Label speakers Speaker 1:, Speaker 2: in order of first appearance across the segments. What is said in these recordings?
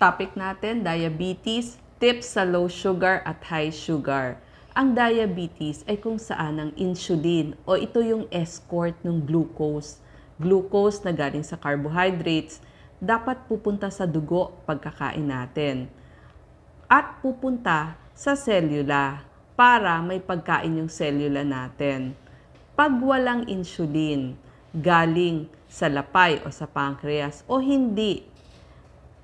Speaker 1: Topic natin, diabetes, tips sa low sugar at high sugar. Ang diabetes ay kung saan ang insulin o ito yung escort ng glucose. Glucose na galing sa carbohydrates, dapat pupunta sa dugo pagkakain natin. At pupunta sa selula para may pagkain yung selula natin. Pag walang insulin galing sa lapay o sa pancreas o hindi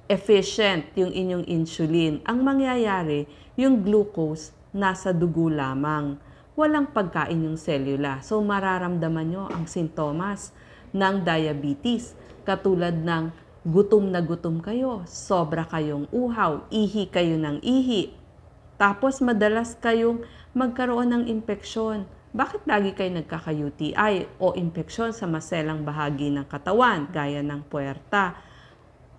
Speaker 1: efficient yung inyong insulin, ang mangyayari, yung glucose nasa dugo lamang. Walang pagkain yung selula. So mararamdaman nyo ang sintomas ng diabetes. Katulad ng gutom na gutom kayo, sobra kayong uhaw, ihi kayo ng ihi. Tapos madalas kayong magkaroon ng impeksyon. Bakit lagi kayo nagkaka-UTI o impeksyon sa maselang bahagi ng katawan, gaya ng puwerta?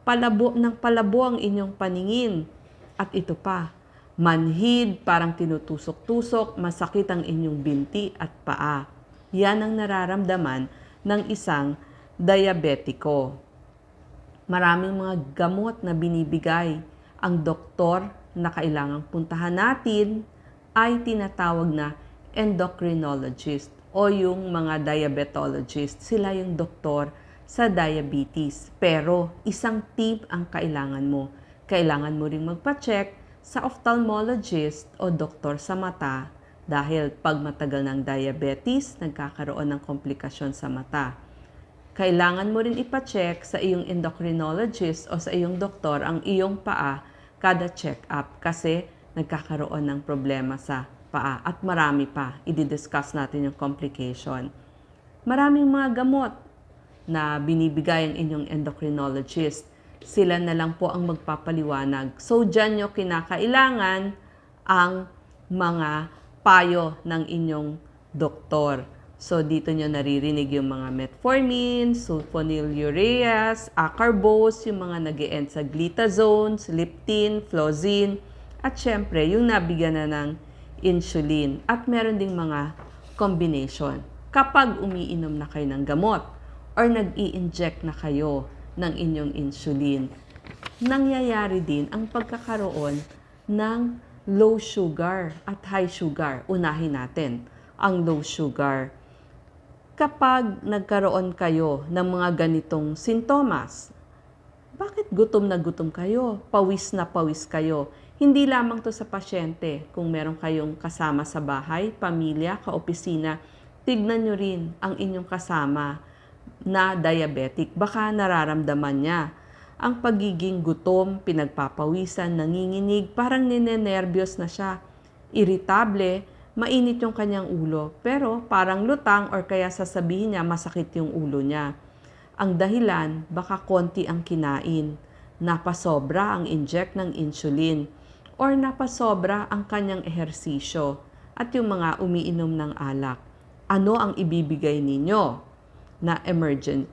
Speaker 1: Palabo ng palabo ang inyong paningin. At ito pa, manhid, parang tinutusok-tusok, masakit ang inyong binti at paa. Yan ang nararamdaman ng isang diabetiko. Maraming mga gamot na binibigay. Ang doktor na kailangang puntahan natin ay tinatawag na endocrinologist o yung mga diabetologist. Sila yung doktor sa diabetes. Pero isang tip ang kailangan mo. Kailangan mo ring magpa-check sa ophthalmologist o doktor sa mata dahil pag matagal ng diabetes, nagkakaroon ng komplikasyon sa mata. Kailangan mo rin ipa-check sa iyong endocrinologist o sa iyong doktor ang iyong paa kada check-up kasi nagkakaroon ng problema sa paa at marami pa. I-discuss natin yung complication. Maraming mga gamot na binibigay ang inyong endocrinologist. Sila na lang po ang magpapaliwanag. So, dyan nyo kinakailangan ang mga payo ng inyong doktor. So, dito nyo naririnig yung mga metformin, sulfonylureas, acarbose, yung mga nag-e-end sa glitazones, leptin, flozin, at syempre, yung nabigyan na ng insulin. At meron ding mga combination. Kapag umiinom na kayo ng gamot, or nag-i-inject na kayo ng inyong insulin, nangyayari din ang pagkakaroon ng low sugar at high sugar. Unahin natin ang low sugar. Kapag nagkaroon kayo ng mga ganitong sintomas, bakit gutom na gutom kayo? Pawis na pawis kayo. Hindi lamang to sa pasyente. Kung meron kayong kasama sa bahay, pamilya, kaopisina, tignan nyo rin ang inyong kasama na diabetic, baka nararamdaman niya ang pagiging gutom, pinagpapawisan, nanginginig, parang ninenervyos na siya, irritable, mainit yung kanyang ulo, pero parang lutang or kaya sasabihin niya masakit yung ulo niya. Ang dahilan, baka konti ang kinain, napasobra ang inject ng insulin, or napasobra ang kanyang ehersisyo, at yung mga umiinom ng alak. Ano ang ibibigay ninyo na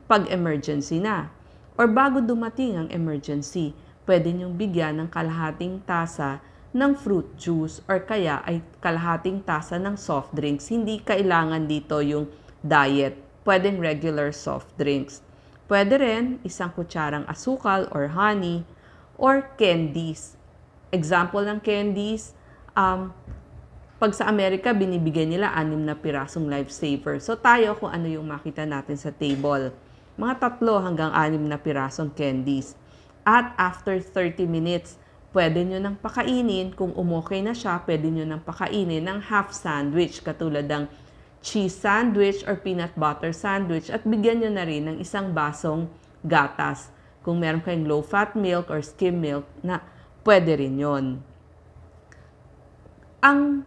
Speaker 1: pag emergency na? Or bago dumating ang emergency, pwede niyong bigyan ng kalahating tasa ng fruit juice or kaya ay kalahating tasa ng soft drinks. Hindi kailangan dito yung diet. Pwedeng regular soft drinks. Pwede rin isang kutsarang asukal or honey or candies. Example ng candies, pag sa Amerika, binibigay nila 6 na pirasong lifesaver. So tayo kung ano yung makita natin sa table. Mga 3 hanggang 6 na pirasong candies. At after 30 minutes, pwede nyo nang pakainin. Kung umokay na siya, pwede nyo nang pakainin ng half sandwich katulad ng cheese sandwich or peanut butter sandwich at bigyan nyo na rin ng isang basong gatas. Kung meron kayong low-fat milk or skim milk, na pwede rin yon. Ang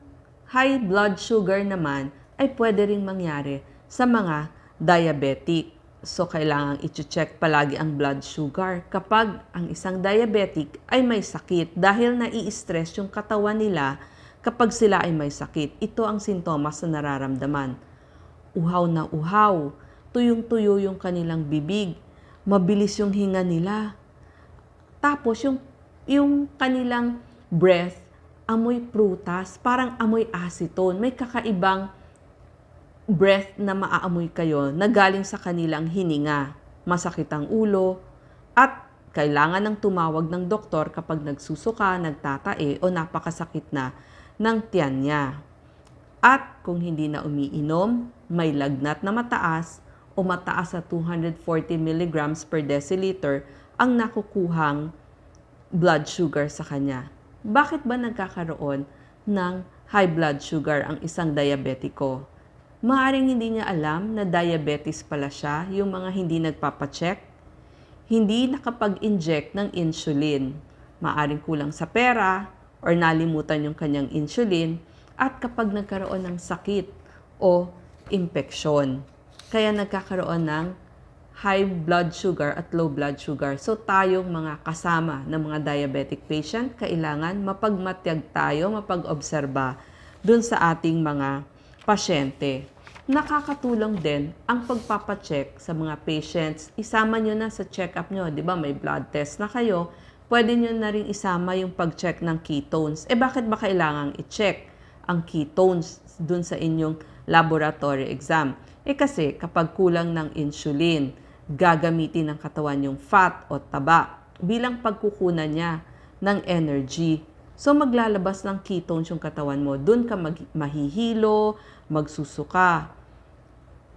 Speaker 1: high blood sugar naman ay pwede ring mangyari sa mga diabetic. So, kailangang i-check palagi ang blood sugar kapag ang isang diabetic ay may sakit dahil nai-stress yung katawan nila kapag sila ay may sakit. Ito ang sintomas na nararamdaman. Uhaw na uhaw, tuyong-tuyo yung kanilang bibig, mabilis yung hinga nila. Tapos, yung kanilang breath, amoy prutas, parang amoy acetone. May kakaibang breath na maaamoy kayo na galing sa kanilang hininga. Masakit ang ulo at kailangan ng tumawag ng doktor kapag nagsusuka, nagtatae o napakasakit na ng tiyan niya. At kung hindi na umiinom, may lagnat na mataas o mataas sa 240 mg per deciliter ang nakukuhang blood sugar sa kanya. Bakit ba nagkakaroon ng high blood sugar ang isang diabetiko? Maaring hindi niya alam na diabetes pala siya, yung mga hindi nagpapacheck, hindi nakapag-inject ng insulin. Maaring kulang sa pera or nalimutan yung kanyang insulin at kapag nagkaroon ng sakit o impeksyon. Kaya nagkakaroon ng high blood sugar at low blood sugar. So tayong mga kasama ng mga diabetic patient, kailangan mapagmatyag tayo, mapag-obserba dun sa ating mga pasyente. Nakakatulong din ang pagpapacheck sa mga patients. Isama nyo na sa check-up nyo. Di ba may blood test na kayo? Pwede nyo na rin isama yung pag-check ng ketones. Bakit ba kailangang i-check ang ketones dun sa inyong laboratory exam? Kasi kapag kulang ng insulin, gagamitin ng katawan yung fat o taba bilang pagkukunan niya ng energy. So maglalabas ng ketones yung katawan mo. Dun ka mahihilo, magsusuka.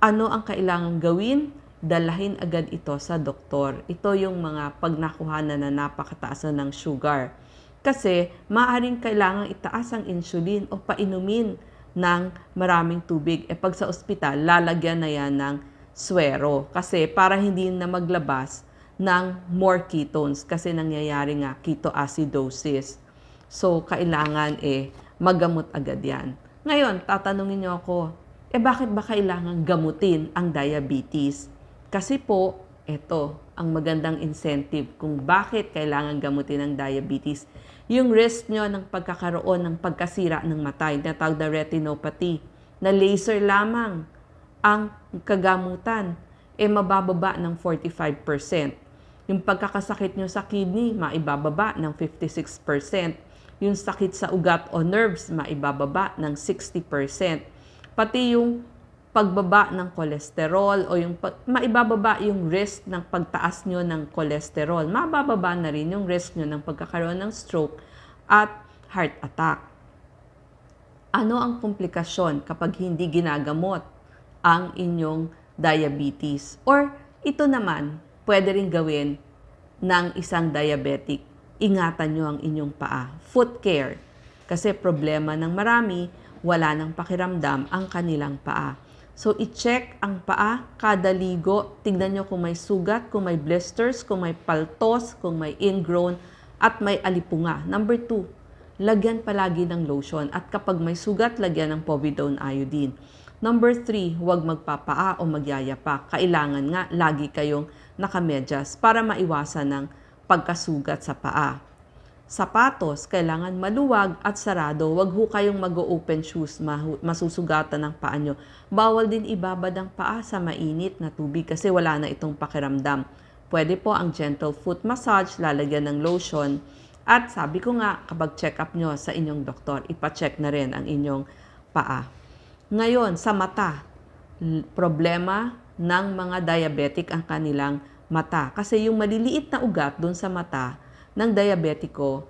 Speaker 1: Ano ang kailangang gawin? Dalahin agad ito sa doktor. Ito yung mga pagnakuhanan na napakataas na ng sugar. Kasi maaaring kailangang itaas ang insulin o painumin ng maraming tubig. Pag sa ospital, lalagyan na yan ng swero. Kasi para hindi na maglabas ng more ketones. Kasi nangyayari nga ketoacidosis. So, kailangan magamot agad yan. Ngayon, tatanungin niyo ako, bakit ba kailangan gamutin ang diabetes? Kasi po, ito ang magandang incentive kung bakit kailangan gamutin ang diabetes. Yung risk nyo ng pagkakaroon ng pagkasira ng mata, yung tinatawag na retinopathy, na laser lamang ang kagamutan, mabababa ng 45%. Yung pagkakasakit nyo sa kidney, maibababa ng 56%. Yung sakit sa ugat o nerves, maibababa ng 60%. Pati yung pagbaba ng kolesterol o yung maibababa yung risk ng pagtaas nyo ng kolesterol. Mabababa na rin yung risk nyo ng pagkakaroon ng stroke at heart attack. Ano ang komplikasyon kapag hindi ginagamot ang inyong diabetes? Or ito naman, pwede rin gawin ng isang diabetic. Ingatan nyo ang inyong paa. Foot care. Kasi problema ng marami, wala nang pakiramdam ang kanilang paa. So, i-check ang paa kada ligo. Tignan nyo kung may sugat, kung may blisters, kung may paltos, kung may ingrown, at may alipunga. Number 2, lagyan palagi ng lotion. At kapag may sugat, lagyan ng povidone iodine. Number 3, huwag magpapaa o magyayapa. Kailangan nga lagi kayong nakamedyas para maiwasan ng pagkasugat sa paa. Sapatos, kailangan maluwag at sarado. Huwag ho kayong mag-open shoes, masusugatan ng paa nyo. Bawal din ibabad ang paa sa mainit na tubig kasi wala na itong pakiramdam. Pwede po ang gentle foot massage, lalagyan ng lotion. At sabi ko nga, kapag check up nyo sa inyong doktor, ipacheck na rin ang inyong paa. Ngayon, sa mata, problema ng mga diabetic ang kanilang mata. Kasi yung maliliit na ugat dun sa mata ng diabetiko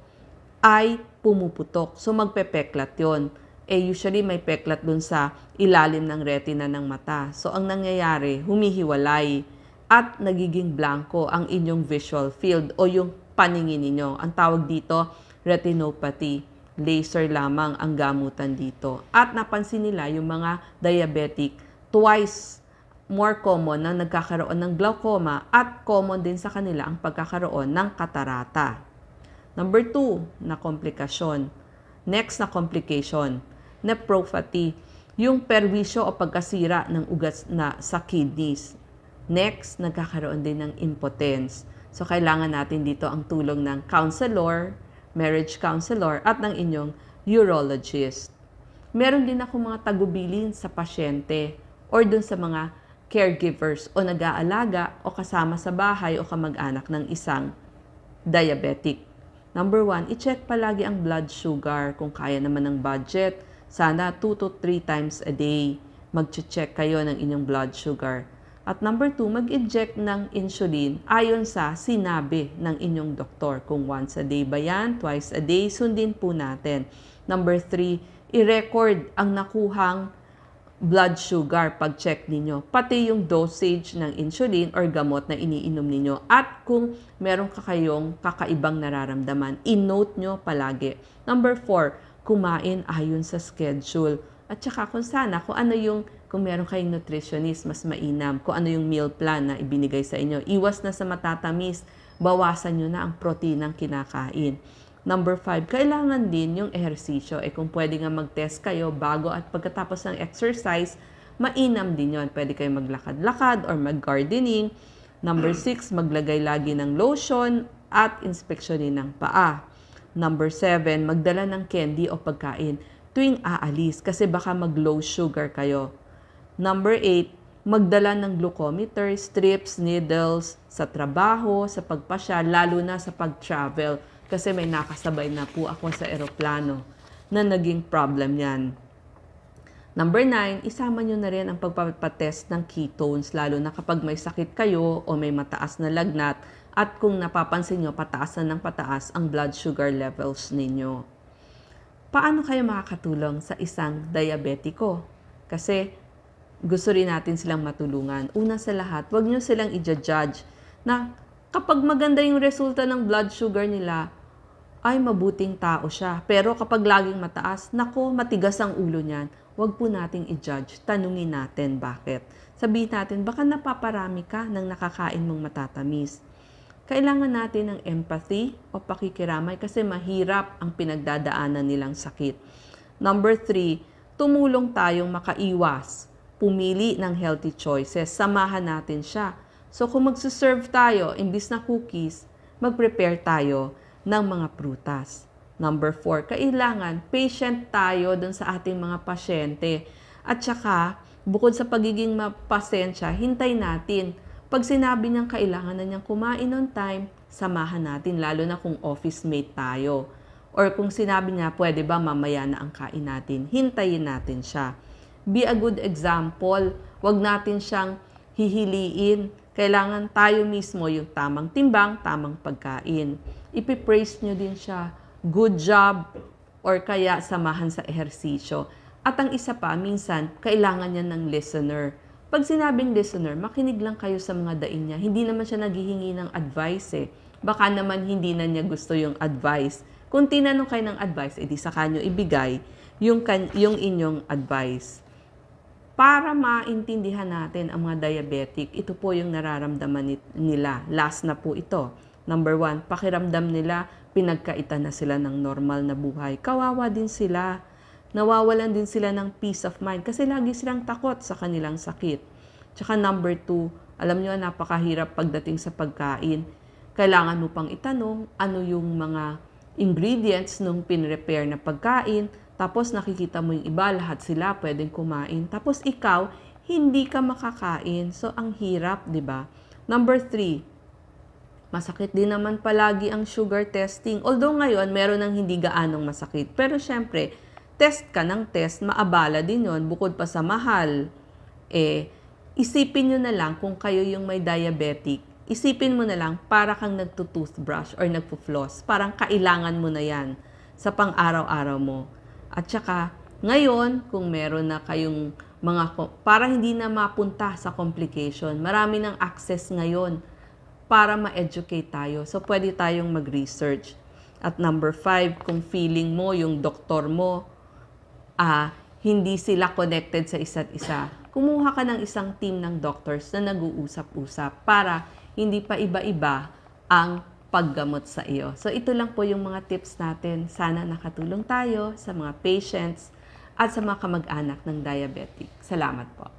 Speaker 1: ay pumuputok. So, magpepeklat yon. Usually may peklat dun sa ilalim ng retina ng mata. So, ang nangyayari, humihiwalay at nagiging blanco ang inyong visual field o yung paningin ninyo. Ang tawag dito, retinopathy. Laser lamang ang gamutan dito. At napansin nila yung mga diabetic, twice more common na nagkakaroon ng glaucoma at common din sa kanila ang pagkakaroon ng katarata. Number 2 na komplikasyon. Next na complication, nephropathy, yung perwisyo o pagkasira ng ugat na sa kidneys. Next, nagkakaroon din ng impotence. So, kailangan natin dito ang tulong ng counselor, marriage counselor, at ng inyong urologist. Meron din ako mga tagubilin sa pasyente or dun sa mga caregivers o nag-aalaga o kasama sa bahay o kamag-anak ng isang diabetic. Number 1, i-check palagi ang blood sugar kung kaya naman ng budget. Sana 2 to 3 times a day mag-check kayo ng inyong blood sugar. At number 2, mag-inject ng insulin ayon sa sinabi ng inyong doktor. Kung once a day ba yan, twice a day, sundin po natin. Number 3, i-record ang nakuhang blood sugar pag-check ninyo. Pati yung dosage ng insulin or gamot na iniinom ninyo. At kung meron kayong kakaibang nararamdaman, i-note nyo palagi. Number 4, kumain ayon sa schedule. At saka kung meron kayong nutritionist, mas mainam. Kung ano yung meal plan na ibinigay sa inyo. Iwas na sa matatamis. Bawasan nyo na ang proteinang kinakain. Number 5, kailangan din yung ehersisyo. Kung pwede nga mag-test kayo bago at pagkatapos ng exercise, mainam din yon. Pwede kayo maglakad-lakad or mag-gardening. Number 6, maglagay lagi ng lotion at inspeksyonin ng paa. Number 7, magdala ng candy o pagkain tuwing aalis kasi baka mag-low sugar kayo. Number 8, magdala ng glucometer, strips, needles sa trabaho, sa pagpasyal, lalo na sa pag-travel. Kasi may nakasabay na po ako sa eroplano na naging problem yan. Number 9, isama nyo na rin ang pagpapatest ng ketones, lalo na kapag may sakit kayo o may mataas na lagnat at kung napapansin nyo, pataas na ng pataas ang blood sugar levels ninyo. Paano kayo makakatulong sa isang diabetiko? Kasi gusto rin natin silang matulungan. Una sa lahat, huwag nyo silang i-judge na kapag maganda yung resulta ng blood sugar nila, ay mabuting tao siya. Pero kapag laging mataas, nako, matigas ang ulo niyan. Huwag po nating i-judge. Tanungin natin bakit. Sabihin natin, baka napaparami ka ng nakakain mong matatamis. Kailangan natin ng empathy o pakikiramay kasi mahirap ang pinagdadaanan nilang sakit. Number 3, tumulong tayong makaiwas. Pumili ng healthy choices. Samahan natin siya. So kung magsuserve tayo, imbis na cookies, mag-prepare tayo ng mga prutas. Number 4, kailangan patient tayo dun sa ating mga pasyente. At saka, bukod sa pagiging mapasensya, hintay natin. Pag sinabi niyang kailangan na niyang kumain on time, samahan natin, lalo na kung office mate tayo. Or kung sinabi niya, pwede ba mamaya na ang kain natin, hintayin natin siya. Be a good example. Huwag natin siyang hihiliin. Kailangan tayo mismo yung tamang timbang, tamang pagkain. Ipipraise nyo din siya. Good job. Or kaya samahan sa ehersisyo. At ang isa pa, minsan, kailangan niya ng listener. Pag sinabing listener, makinig lang kayo sa mga daing niya. Hindi naman siya naghihingi ng advice Baka naman hindi na niya gusto yung advice. Kung tinanong kayo ng advice, edi saka nyo ibigay yung inyong advice. Para maintindihan natin ang mga diabetic, ito po yung nararamdaman nila. Last na po ito. Number 1, pakiramdam nila, pinagkaitan na sila ng normal na buhay. Kawawa din sila. Nawawalan din sila ng peace of mind kasi lagi silang takot sa kanilang sakit. Tsaka number 2, alam nyo, napakahirap pagdating sa pagkain. Kailangan mo pang itanong ano yung mga ingredients nung pinrepare na pagkain. Tapos nakikita mo yung iba, lahat sila pwedeng kumain. Tapos ikaw, hindi ka makakain. So, ang hirap, di ba? Number 3, masakit din naman palagi ang sugar testing. Although ngayon, meron ng hindi gaanong masakit. Pero syempre, test ka ng test, maabala din yon bukod pa sa mahal. Isipin nyo na lang kung kayo yung may diabetic. Isipin mo na lang para kang nagtutoothbrush or nagpo-floss. Parang kailangan mo na yan sa pang-araw-araw mo. At saka, ngayon, kung meron na kayong para hindi na mapunta sa complication, marami ng access ngayon para ma-educate tayo. So, pwede tayong mag-research. At number 5, kung feeling mo, yung doktor mo, hindi sila connected sa isa't isa, kumuha ka ng isang team ng doctors na nag-uusap-usap para hindi pa iba-iba ang paggamot sa iyo. So ito lang po yung mga tips natin. Sana nakatulong tayo sa mga patients at sa mga kamag-anak ng diabetic. Salamat po.